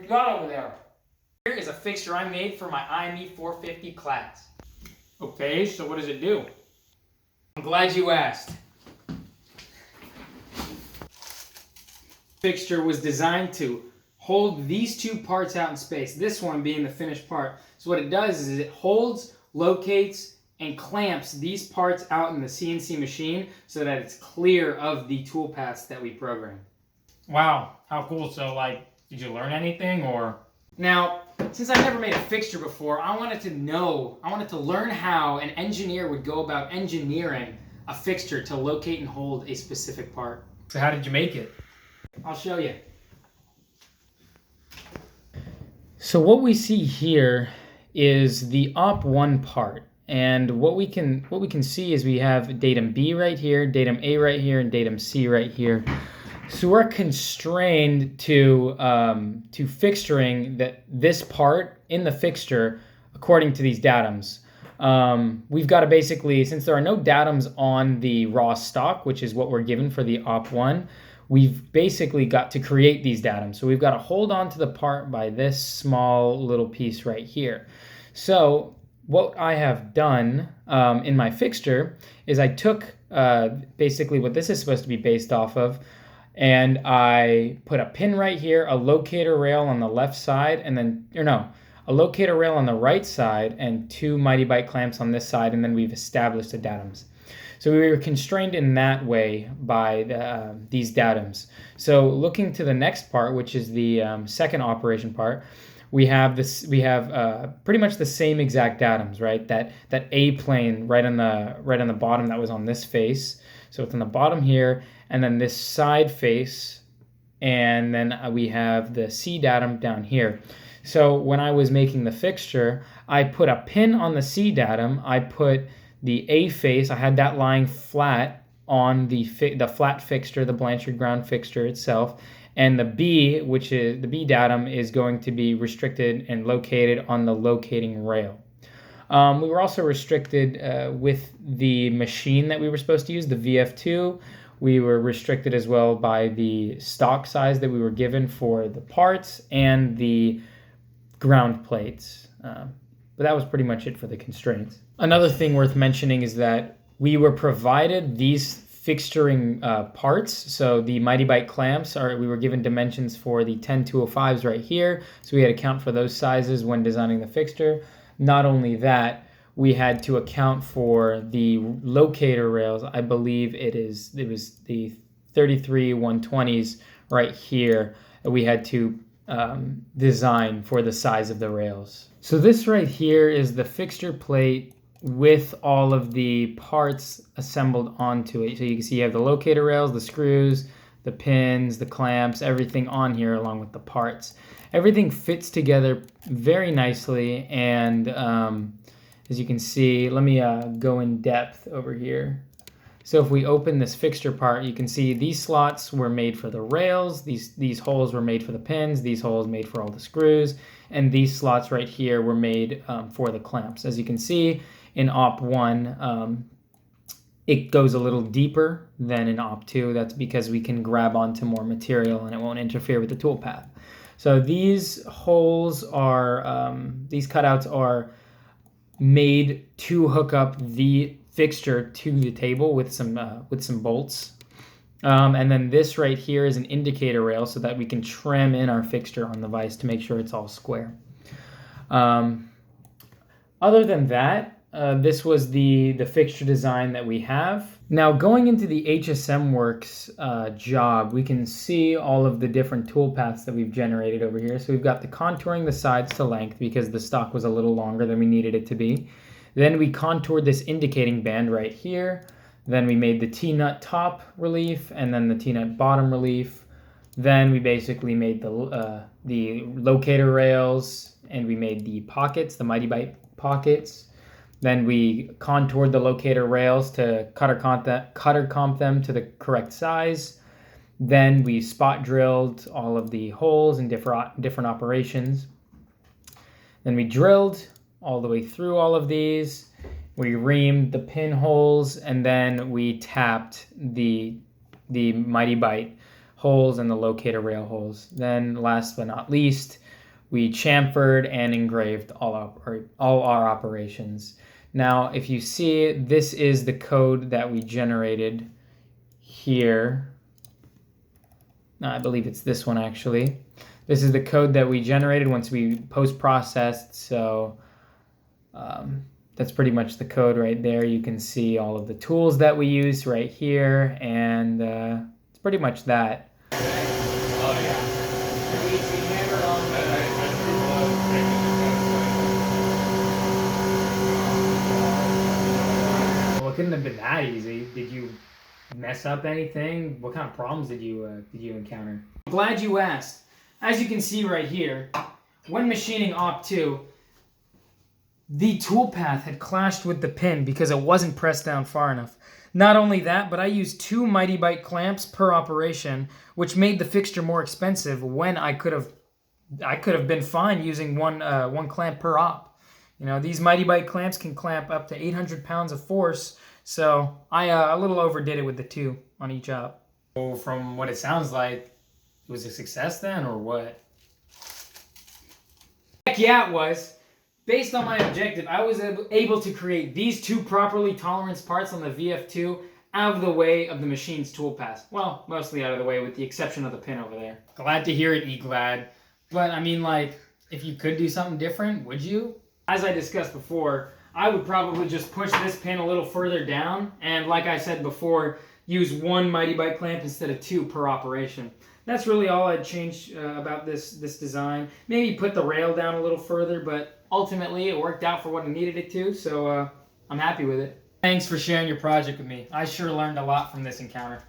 What you got over there? Here is a fixture I made for my IME 450 class. Okay, so what does it do? I'm glad you asked. Fixture was designed to hold these two parts out in space, this one being the finished part. So what it does is it holds, locates, and clamps these parts out in the CNC machine so that it's clear of the tool paths that we program. Wow, how cool. So did you learn anything or? Now, since I never made a fixture before, I wanted to learn how an engineer would go about engineering a fixture to locate and hold a specific part. So how did you make it? I'll show you. So what we see here is the op1 part. And what we can see is we have datum B right here, datum A right here, and datum C right here. So we're constrained to fixturing this part in the fixture according to these datums. We've got to basically, since there are no datums on the raw stock, which is what we're given for the op1, we've basically got to create these datums. So we've got to hold on to the part by this small little piece right here. So what I have done in my fixture is I took basically what this is supposed to be based off of, and I put a pin right here, a locator rail on the left side, and then, a locator rail on the right side, and two Mighty Bite clamps on this side, and then we've established the datums. So we were constrained in that way by these datums. So looking to the next part, which is the second operation part, we have pretty much the same exact datums, right? That A plane right on the bottom that was on this face. So it's on the bottom here, and then this side face, and then we have the C datum down here. So when I was making the fixture, I put a pin on the C datum. I put the A face, I had that lying flat on the flat fixture, the Blanchard ground fixture itself. And the B, which is the B datum, is going to be restricted and located on the locating rail. We were also restricted with the machine that we were supposed to use, the VF2. We were restricted as well by the stock size that we were given for the parts and the ground plates. But that was pretty much it for the constraints. Another thing worth mentioning is that we were provided these fixturing parts. So the Mighty Bite clamps, we were given dimensions for the 10205s right here. So we had to count for those sizes when designing the fixture. Not only that, we had to account for the locator rails. I believe it was the 33 120s right here that we had to design for the size of the rails. So this right here is the fixture plate with all of the parts assembled onto it. So you can see you have the locator rails, the screws, the pins, the clamps, everything on here along with the parts. Everything fits together very nicely, and as you can see, let me go in depth over here. So if we open this fixture part, you can see these slots were made for the rails, these holes were made for the pins, these holes made for all the screws, and these slots right here were made for the clamps. As you can see, in op1, it goes a little deeper than in op2. That's because we can grab onto more material and it won't interfere with the toolpath. So these holes are, these cutouts are made to hook up the fixture to the table with some bolts. And then this right here is an indicator rail so that we can trim in our fixture on the vise to make sure it's all square. Other than that, this was the fixture design that we have. Now going into the HSM Works job, we can see all of the different tool paths that we've generated over here. So we've got the contouring the sides to length because the stock was a little longer than we needed it to be. Then we contoured this indicating band right here. Then we made the T-nut top relief and then the T-nut bottom relief. Then we basically made the locator rails, and we made the pockets, the Mighty Bite pockets. Then we contoured the locator rails to cutter comp them to the correct size. Then we spot drilled all of the holes in different operations. Then we drilled all the way through all of these. We reamed the pinholes, and then we tapped the Mighty Bite holes and the locator rail holes. Then last but not least, we chamfered and engraved all our operations. Now, if you see, this is the code that we generated here. I believe it's this one actually. This is the code that we generated once we post-processed, so that's pretty much the code right there. You can see all of the tools that we use right here, and it's pretty much that. Oh yeah. Well, it couldn't have been that easy. Did you mess up anything? What kind of problems did you encounter? I'm glad you asked. As you can see right here, when machining Op2, the toolpath had clashed with the pin because it wasn't pressed down far enough. Not only that, but I used 2 Mighty Bite clamps per operation, which made the fixture more expensive when I could have been fine using one clamp per op. You know, these Mighty Bite clamps can clamp up to 800 pounds of force, so I a little overdid it with the 2 on each op. So from what it sounds like, it was a success then, or what? Heck yeah, it was. Based on my objective, I was able to create these 2 properly tolerance parts on the VF2 out of the way of the machine's toolpath. Well, mostly out of the way with the exception of the pin over there. Glad to hear it, E-Glad. But I mean, like, if you could do something different, would you? As I discussed before, I would probably just push this pin a little further down, and like I said before, use 1 Mighty Bite clamp instead of 2 per operation. That's really all I'd change about this design. Maybe put the rail down a little further, but ultimately it worked out for what I needed it to, so I'm happy with it. Thanks for sharing your project with me. I sure learned a lot from this encounter.